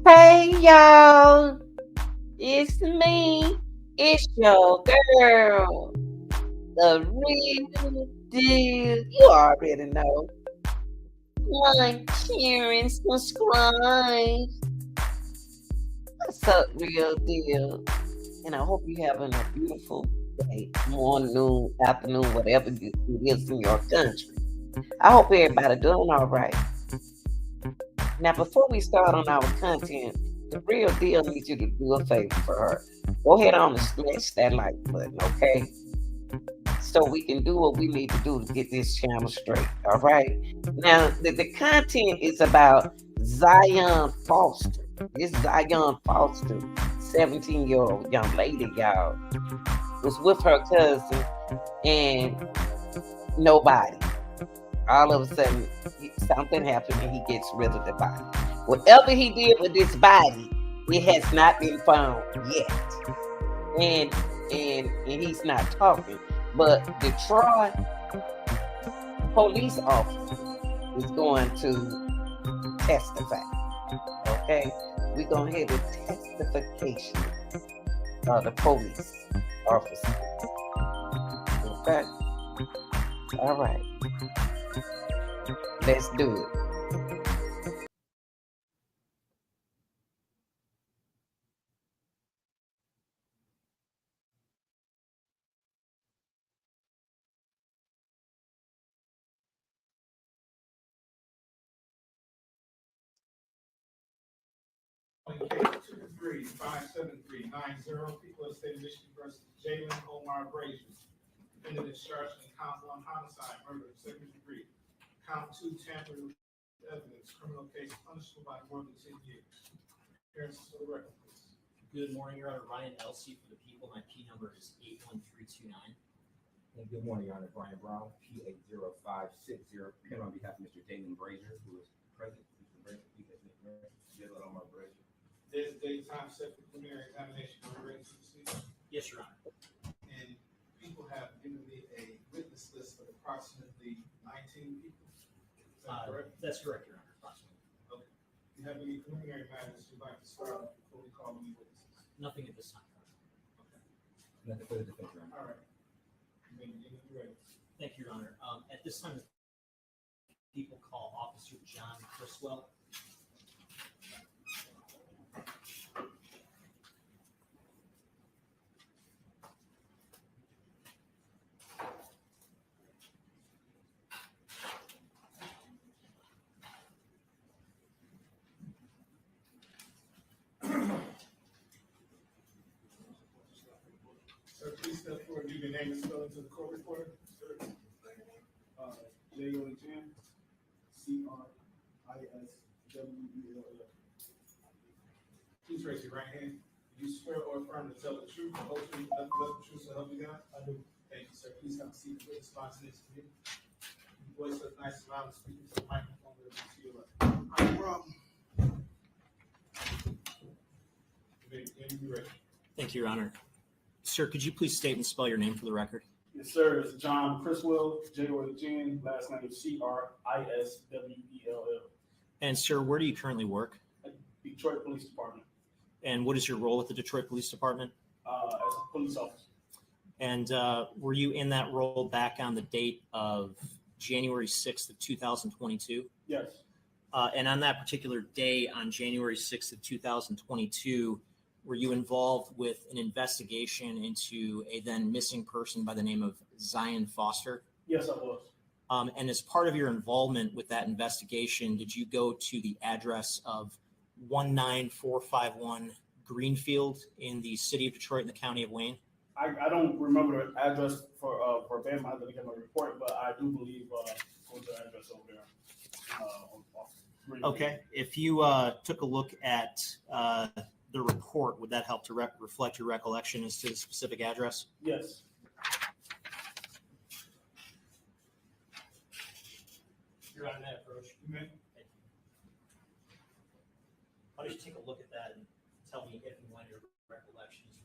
Hey y'all, it's me. It's your girl, the real deal. You already know. Like, share, and subscribe. What's up, real deal? And I hope you're having a beautiful day, morning, noon, afternoon, whatever it is in your country. I hope everybody doing all right. Now, before we start on our content, the real deal needs you to do a favor for her. Go ahead on and smash that like button, okay? So we can do what we need to do to get this channel straight, all right? Now, the content is about Zion Foster. This Zion Foster, 17-year-old young lady, y'all, was with her cousin and nobody. All of a sudden, something happened and he gets rid of the body. Whatever he did with this body, it has not been found yet. And he's not talking. But Detroit police officer is going to testify. Okay? We're going to have a testification of the police officer. Okay? All right. Let's do it. Case 2-3-573-90, people of the state of Michigan versus Jalen Omar Brazier. Defendant is charged in count 1 homicide, murder, second degree. Count 2 tampering with evidence, criminal case punishable by more than 10 years. Appearances for the record, please. Good morning, Your Honor. Ryan Elsey for the people. My P number is 81329. And good morning, Your Honor. Brian Brown, P80560, here on behalf of Mr. Jalen Brazier, who is present. Mr. Brazier, please admit Jalen Omar Brazier. There's a date time set for preliminary examination. Are you ready to proceed? Yes, Your Honor. And people have given me a witness list of approximately 19 people. Is that correct? That's correct, Your Honor. Approximately. Okay. Do you have any preliminary matters you'd like to start with before we call any witnesses? Nothing at this time. Okay. Nothing for the defense, Your Honor. All right. You may begin when you're ready. Thank you, Your Honor. At this time, people call Officer John Criswell. Sir, please step forward and give your name and spelling to the court reporter. J-O-H-N, C-R-I-S-W-E-L-L. Please raise your right hand. Do you swear or affirm to tell the truth, the whole truth, nothing but the truth, so help you God? I do. Thank you, sir. Please have a seat. The witness box next to you. Your voice look nice and loud and speaking to the microphone that is to your left. No problem. You may begin when you're ready. Thank you, Your Honor. Sir, could you please state and spell your name for the record? Yes, sir. It's John Criswell, J-O-H-N, last name is C-R-I-S-W-E-L-L. And, sir, where do you currently work? Detroit Police Department, And what is your role at the Detroit Police Department? as a police officer. And were you in that role back on the date of January 6th of 2022? Yes, And on that particular day, on January 6th of 2022, were you involved with an investigation into a then missing person by the name of Zion Foster? yes, I was. And as part of your involvement with that investigation, did you go to the address of 19451 Greenfield in the city of Detroit in the county of Wayne? I don't remember the address for verbatim. I have to get my report, but I do believe go to the address over there. Okay. If you took a look at the report, would that help to reflect your recollection as to the specific address? Yes. You're on that approach. You may. Thank you. Why don't you take a look at that and tell me if and when your recollection is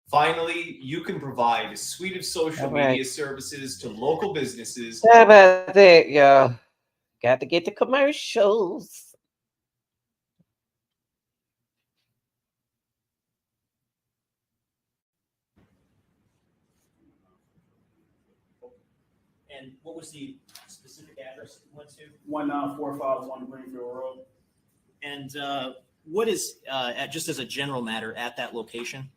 Finally, you can provide a suite of social All right. media services to local businesses. How about that, y'all? Got to get the commercials. And what was the specific address that you went to? 19451 Greenfield Road. And what is, just as a general matter, at that location?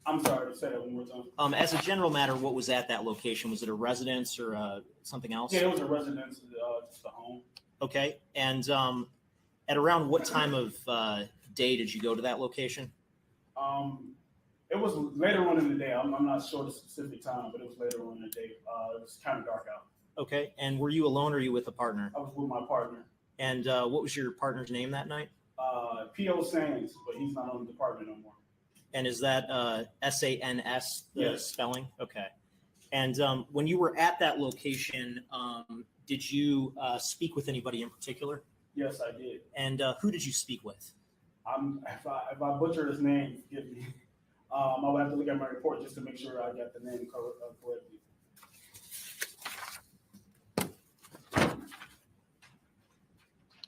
I'm sorry, say that one more time. As a general matter, what was at that location? Was it a residence or something else? Yeah, it was a residence, just a home. Okay. And at around what time of day did you go to that location? It was later on in the day. I'm not sure the specific time, but it was later on in the day. It was kind of dark out. Okay. And were you alone or were you with a partner? I was with my partner. And what was your partner's name that night? P.O. Sands, but he's not on the department no more. And is that S-A-N-S, the Yes. spelling? Okay. And when you were at that location, did you speak with anybody in particular? Yes, I did. And who did you speak with? If I butcher his name, forgive me. I would have to look at my report just to make sure I got the name correctly.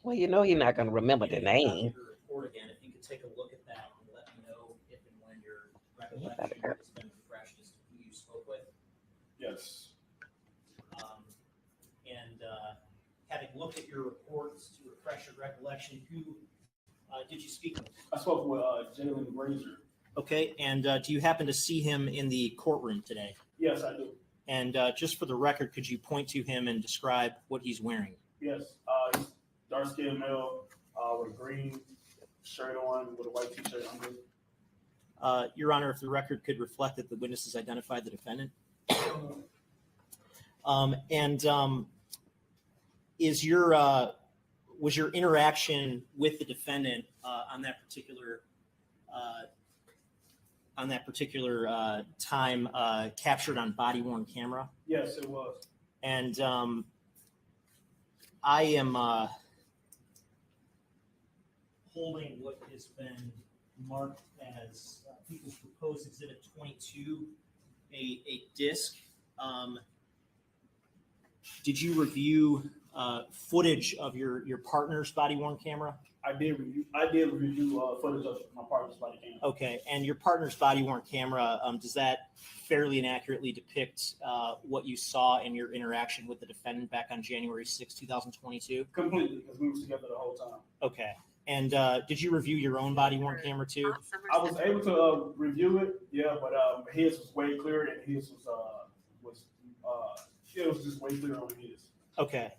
Well, you know he's not going to remember the name. Your report again, if you could take a look at that and let me know if and when your recollection has been refreshed as to who you spoke with. Yes. And having looked at your reports to refresh your recollection, who did you speak with? I spoke with Jalen Grazer. Okay, and do you happen to see him in the courtroom today? Yes, I do. And just for the record, could you point to him and describe what he's wearing? Yes. He's dark-skinned male with a green shirt on with a white t-shirt under. Your Honor, if the record could reflect that the witness has identified the defendant. Is your was your interaction with the defendant on that particular time captured on body-worn camera? Yes, it was. And I am holding what has been marked as People's Proposed Exhibit 22, a disc. Did you review footage of your partner's body-worn camera? I did review footage of my partner's body camera. Okay, and your partner's body-worn camera, does that fairly and accurately depict what you saw in your interaction with the defendant back on January 6, 2022? Completely, because we were together the whole time. Okay, and did you review your own body-worn camera too? I was able to review it, yeah, but his was way clearer, and his it was just way clearer on his. Okay.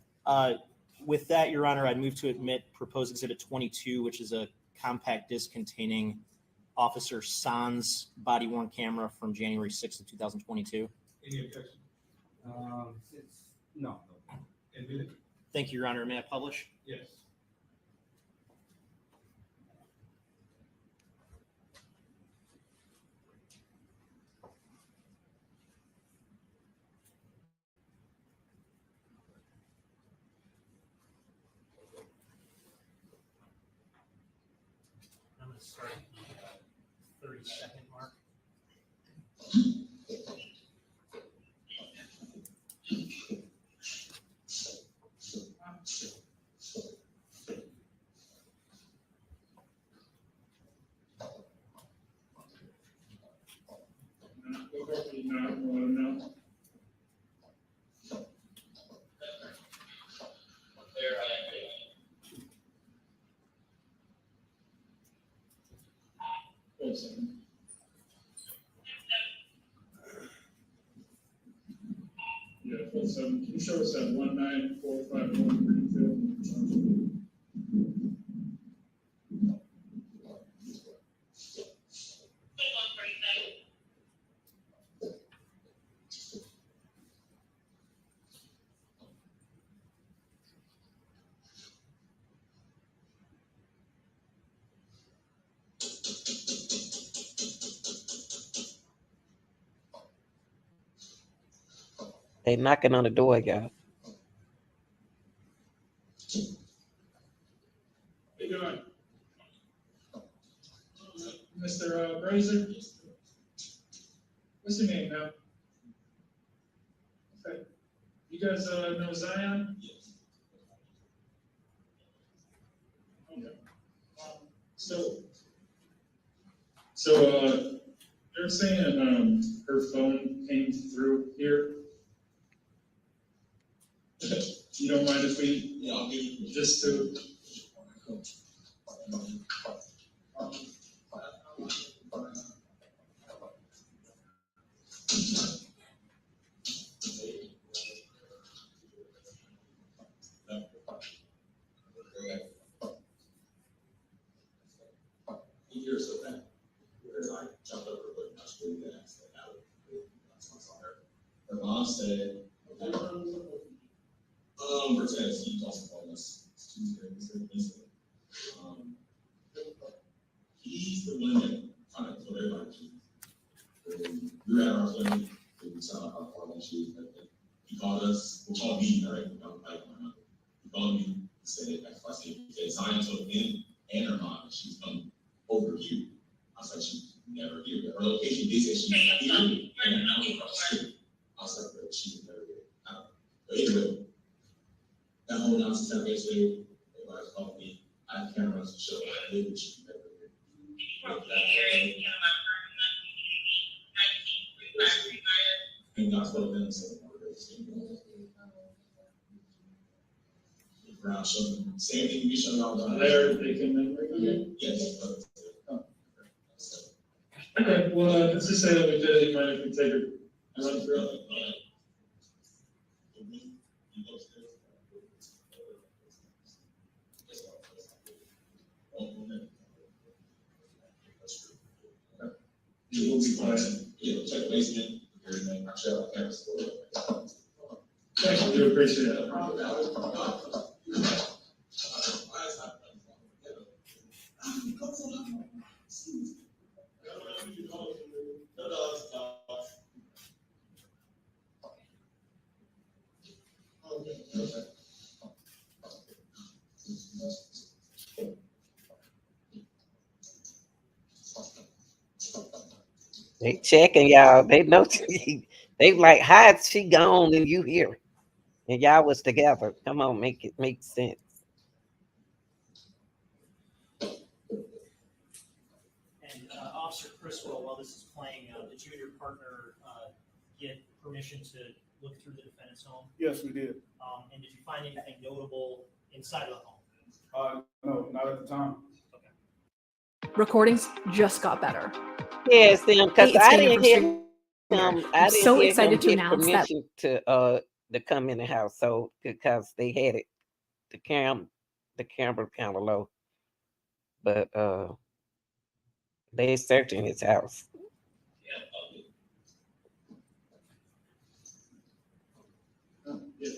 With that, Your Honor, I'd move to admit Proposed Exhibit 22, which is a compact disc containing Officer San's body-worn camera from January 6th of 2022. Any objection? No. Admitted? Thank you, Your Honor. May I publish? Yes. I'm going to start at the 30-second mark. Yeah, 47. Can you show us at 19451 Greenfield? They knocking on the door, y'all. How you doing? Mr. Brazier? What's your name now? Okay. You guys know Zion? Yes. Okay. So you're saying her phone came through here? You don't mind if we just to years of that, where I jumped over with my screen and I said, her mom said, we're Tennessee, also calling us Tuesday. He's the one that kind of put everybody. We were at our family, we saw our father, he called us, he called me, right? He called me and said, he said, Zion told him and her mom that she was coming over here. I was like, she never here. Her location did say she was here, and I was like, but she was never here. But anyway, that whole night, Saturday, everybody called me. I had cameras to show I knew that she was never here. And God spoke to them and said, Brown showed them. Same thing we showed y'all. There, they came in. Yes. Okay, well, let's just say that we did. You mind if we take a run through it? You will be fine. Yeah, check the basement. Everything. I'll share our cameras. Thank you. We appreciate it. They checking y'all. They know they like, how'd she gone and you here? And y'all was together. Come on, make it make sense. And Officer Criswell, while this is playing, did you and your partner get permission to look through the defendant's home? Yes, we did. And did you find anything notable inside of the home? No, not at the time. Recordings just got better. Yes, them because Hey, it's I Dana didn't from hear StreamYard. him. I'm I didn't so hear excited him to get announce that permission to come in the house. So because they had it, the camera kind of low, but they searching his house.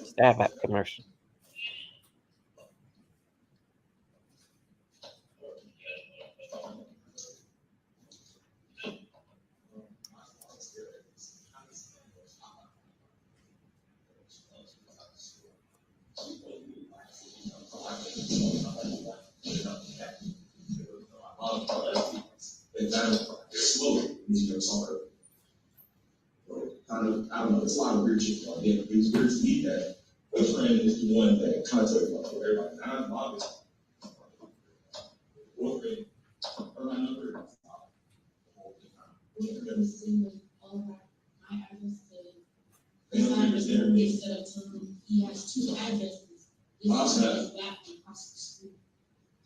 Stop about commercial. I don't know, it's a lot of weird shit going on. It was weird to me that my friend is the one that contacted everybody. Now I'm obviously. Fourth grade, or my number. Instead of telling he has two addresses.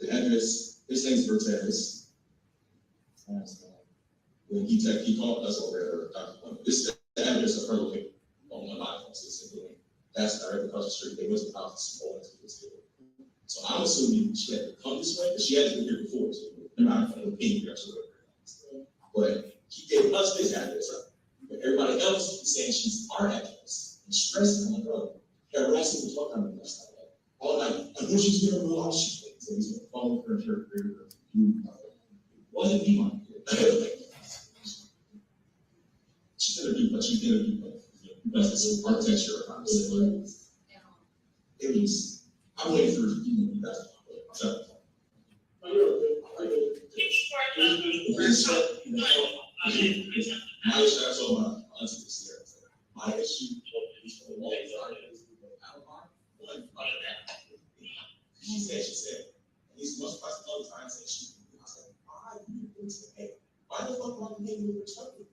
The address, his name's Bertez. When he called us over there, this is the address of her location on one line, that's directly across the street. They went to the house and so I'm assuming she had to come this way, but she had been here before, so they're not going to be here. But he gave us this address, right? But everybody else is saying she's our address and stressing on her. Yeah, we're asking to talk about that. All night, I know she's going to go out. So he's going to follow her and her. Wasn't he on here? She's gonna do what she's gonna do, because it's architecture. It was, I'm waiting for you guys. My issue, I told my auntie this year, my issue is for the long time. She said, and these most questions all the time said, I was like, why do you think to pay? Why the fuck do I pay you respectful?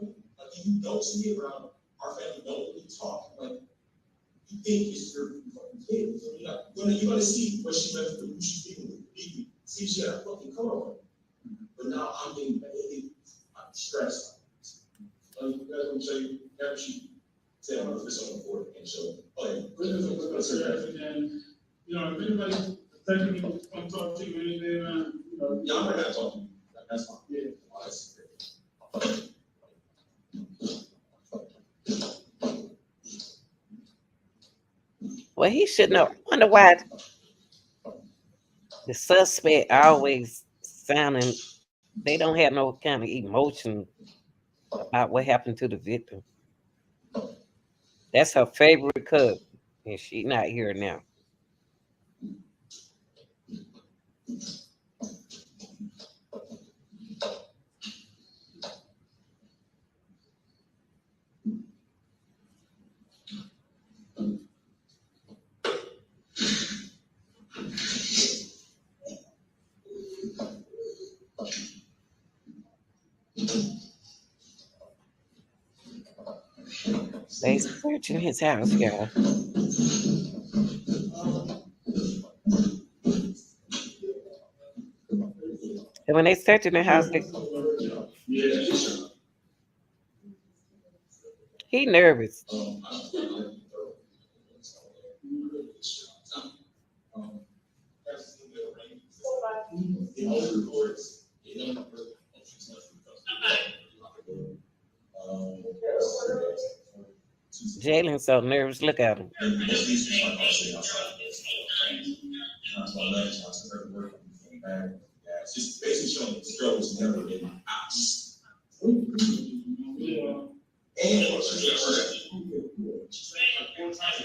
Like, you don't see me around our family, don't really talk. Like, you think it's your fucking kid. So you're gonna see what she went through, who she's speaking with. See, she had a fucking coat on. But now I'm getting I'm stressed. You guys want to show you, never shoot. Say I'm gonna this on the board and show. Oh, yeah. You know, if anybody technically want to talk to you, anything, you know. Yeah, I'm not gonna talk to you. That's fine. Yeah. Oh, that's great. Well, he shouldn't have. I wonder why the suspect always sounding, they don't have no kind of emotion about what happened to the victim. That's her favorite cousin, and she not here now. They searching his house, y'all. And when they searching the house, he nervous. Jalen so nervous. Look at him. Just basically showing the struggles never been out. And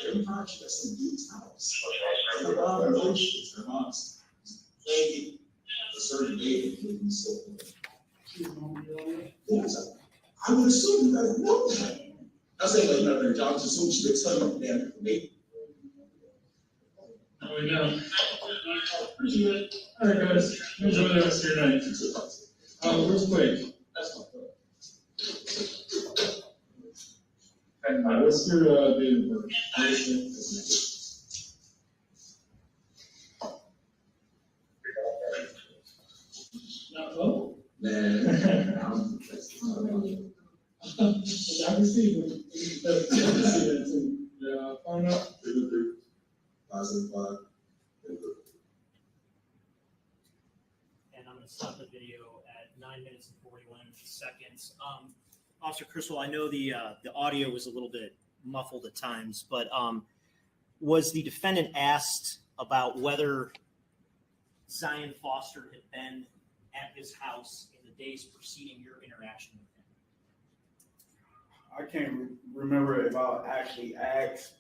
every time she does some good times. Her mom's playing a certain day and be so I would assume you guys know that. I'm saying like another job, just assume she would tell you that information. Oh, we know. Appreciate it. All right, guys. Enjoy the rest of your night. Real quick. What's your date of birth? Oh? Man, I can see it. I can see that too. Yeah, phone up. 575. And I'm going to stop the video at 9 minutes and 41 seconds. Officer Criswell, I know the audio was a little bit muffled at times, but was the defendant asked about whether Zion Foster had been at his house in the days preceding your interaction with him? I can't remember if I actually asked,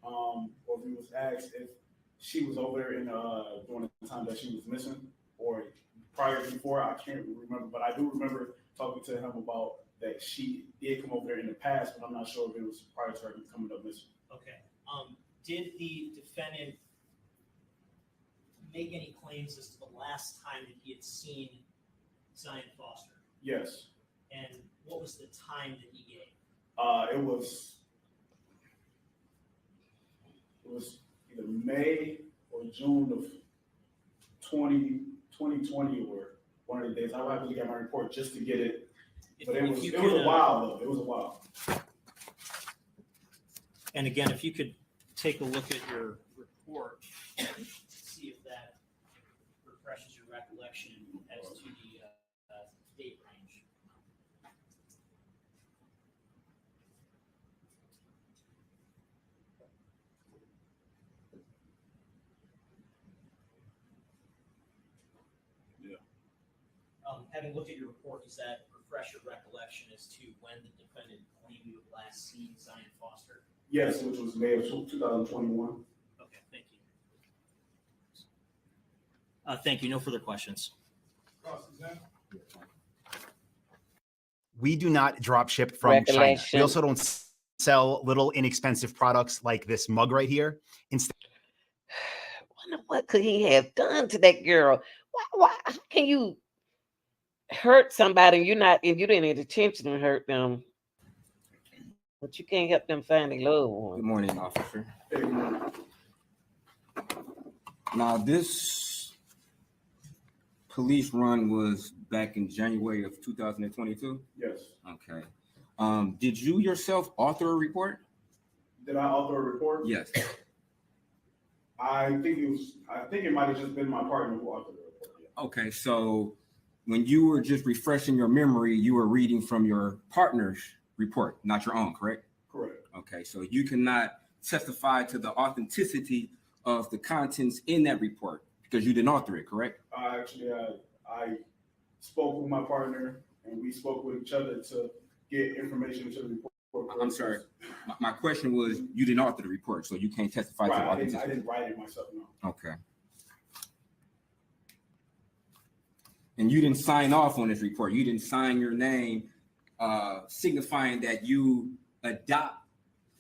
or if he was asked if she was over there during the time that she was missing, or before. I can't remember, but I do remember talking to him about that she did come over there in the past, but I'm not sure if it was prior to her coming up missing. Okay. Did the defendant make any claims as to the last time that he had seen Zion Foster? Yes. And what was the time that he gave? It was either May or June of 2020 or one of the days. I would have to look at my report just to get it. But it was a while though. It was a while. And again, if you could take a look at your report, see if that refreshes your recollection as to the date range. Yeah. Having looked at your report, does that refresh your recollection as to when the defendant claimed you have last seen Zion Foster? Yes, which was May of 2021. Okay, thank you. Thank you. No further questions. we do not drop ship from China. Recollection. We also don't sell little inexpensive products like this mug right here. Instead, Wonder what could he have done to that girl? Why how can you hurt somebody and you didn't have attention to hurt them? But you can't help them find a loved Good one. morning, officer. Hey, Now, this police run was back in January of 2022. yes. Okay. Did you yourself author a report? Did I author a report? Yes. I think it might have just been my partner who authored the report. Yeah. Okay, so when you were just refreshing your memory, you were reading from your partner's report, not your own, correct? Correct. Okay, so you cannot testify to the authenticity of the contents in that report because you didn't author it, correct? I spoke with my partner and we spoke with each other to get information to the report. I'm sorry. My question was, you didn't author the report, so you can't testify to the Right, I authenticity. didn't write it myself, no. Okay. And you didn't sign off on this report. You didn't sign your name, signifying that you adopt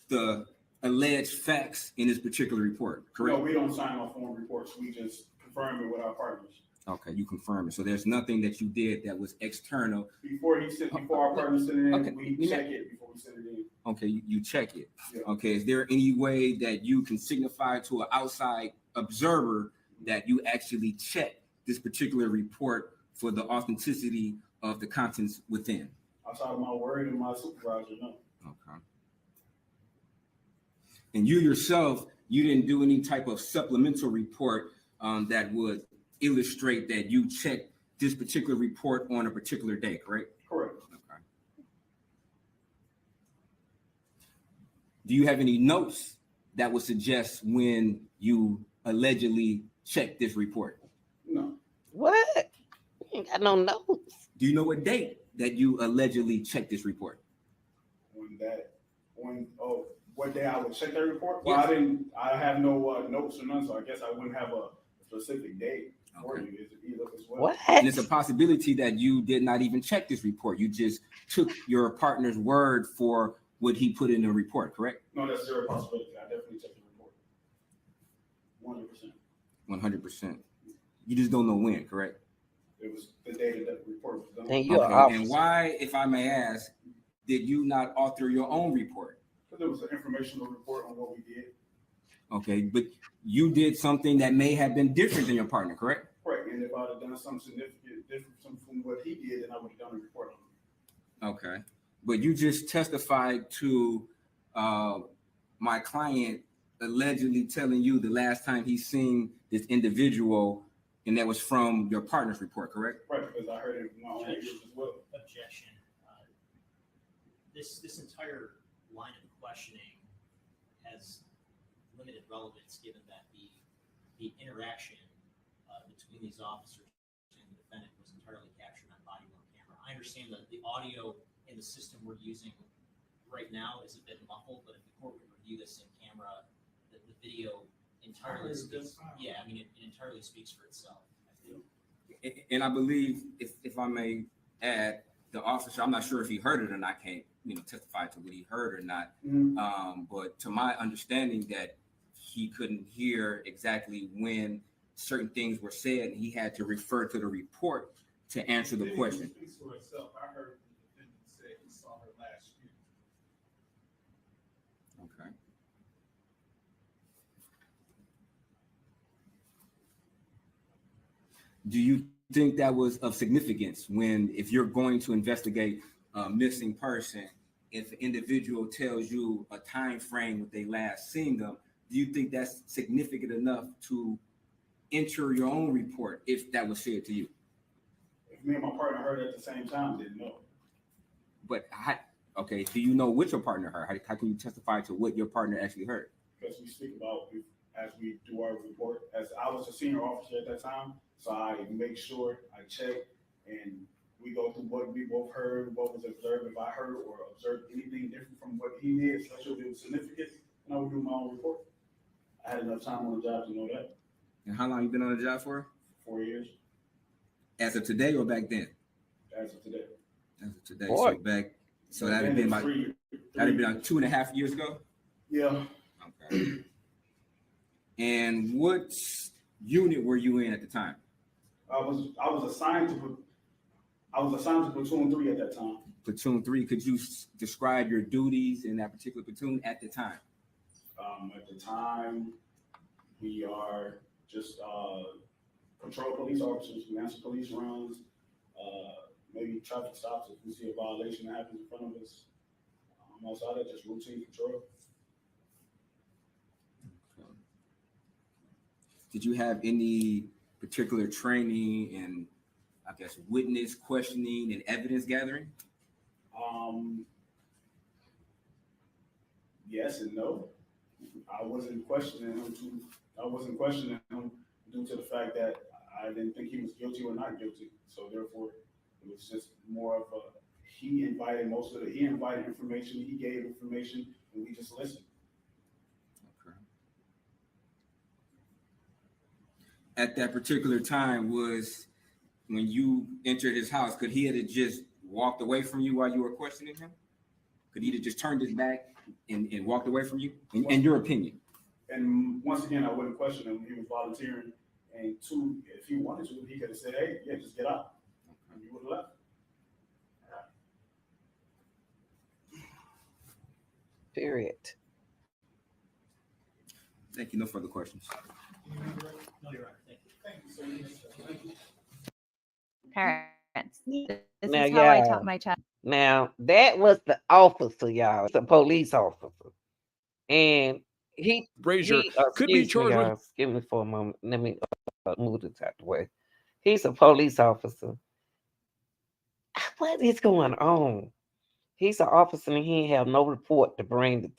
the alleged facts in this particular report, correct? No, we don't sign off on reports. We just confirm it with our partners. Okay, you confirm it. So there's nothing that you did that was external. Before our partner sent it in, Okay. we check it before we send it in. Okay, you check it. Yeah. Okay, is there any way that you can signify to an outside observer that you actually check this particular report for the authenticity of the contents within? Outside of my word and my supervisor, no. Okay. And you yourself, you didn't do any type of supplemental report that would illustrate that you checked this particular report on a particular day, correct? Correct. Okay. Do you have any notes that would suggest when you allegedly checked this report? No. What? You ain't got no notes. Do you know what date that you allegedly checked this report? What day I would check that report? Well, Yes. I have no notes or none, so I guess I wouldn't have a specific date for Okay. you either as well. What? And it's a possibility that you did not even check this report. You just took your partner's word for what he put in the report, correct? No, that's zero possibility. I definitely checked the report. 100%. 100%. You just don't know when, correct? It was the day that the report was done. And you're an Okay. officer. And why, if I may ask, did you not author your own report? Because it was an informational report on what we did. Okay, but you did something that may have been different than your partner, correct? Correct. And if I'd have done something significant different from what he did, then I would have done a report on it. Okay, but you just testified to my client allegedly telling you the last time he seen this individual, and that was from your partner's report, correct? Right, because I heard it with my own ears as well. Objection. This entire line of questioning has limited relevance given that the interaction between these officers and the defendant was entirely captured on body-worn camera. I understand that the audio in the system we're using right now is a bit muffled, but if the court would review this in camera, the video entirely speaks. Yeah, I mean, it entirely speaks for itself, I feel. And I believe, if I may add, the officer, I'm not sure if he heard it or not, can't testify to what he heard or not. But to my understanding, that he couldn't hear exactly when certain things were said, and he had to refer to the report to answer the question. Speaks for itself. I heard the defendant say he saw her last year. Okay. Do you think that was of significance when, if you're going to investigate a missing person, if an individual tells you a time frame when they last seen them, do you think that's significant enough to enter your own report if that was said to you? If me and my partner heard it at the same time, didn't know. But okay, do you know what your partner heard? How can you testify to what your partner actually heard? Because we speak about it as we do our report. As I was a senior officer at that time, so I make sure I check and we go through what we both heard, what was observed. If I heard or observed anything different from what he did, especially if it was significant, then I would do my own report. I had enough time on the job to know that. And how long you been on the job for? 4 years, As of today or back then? as of today. As of today, Boy. so that'd have been about 2.5 years ago. Yeah. Okay. And what unit were you in at the time? I was assigned to platoon 3 at that time. Platoon 3. Could you describe your duties in that particular platoon at the time? At the time, we are just patrol police officers. We answer police runs, maybe traffic stops if we see a violation that happens in front of us. Outside of just routine patrol. Okay. Did you have any particular training in, I guess, witness questioning and evidence gathering? Yes and no. I wasn't questioning him due to the fact that I didn't think he was guilty or not guilty. So therefore, it was just more of a, he invited information, he gave information, and we just listened. Okay. At that particular time, was when you entered his house, could he have just walked away from you while you were questioning him? Could he have just turned his back and walked away from you? In your opinion? And once again, I wouldn't question him. He was volunteering. And two, if he wanted to, he could have said, hey, yeah, just get out. And you would have left. Period. Thank you. No further questions. No, you're right. Thank you. Thank you, sir. Thank you. Parents. This Now, is how I y'all. taught my child. Now, that was the officer, y'all. It's a police officer. And Brazier could be excuse me, charged with. guys. Give me for a moment. Let me move this out the way. He's a police officer. What is going on? He's an officer and he ain't have no report to bring to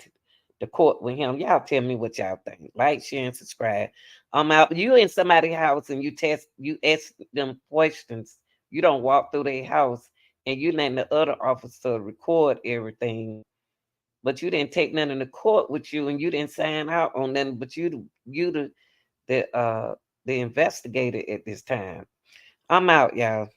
the court with him. Y'all tell me what y'all think. Like, share, and subscribe. I'm out. You in somebody's house and you ask them questions. You don't walk through their house and you letting the other officer record everything. But you didn't take none in the court with you and you didn't sign out on nothing, but you the investigator at this time. I'm out, y'all.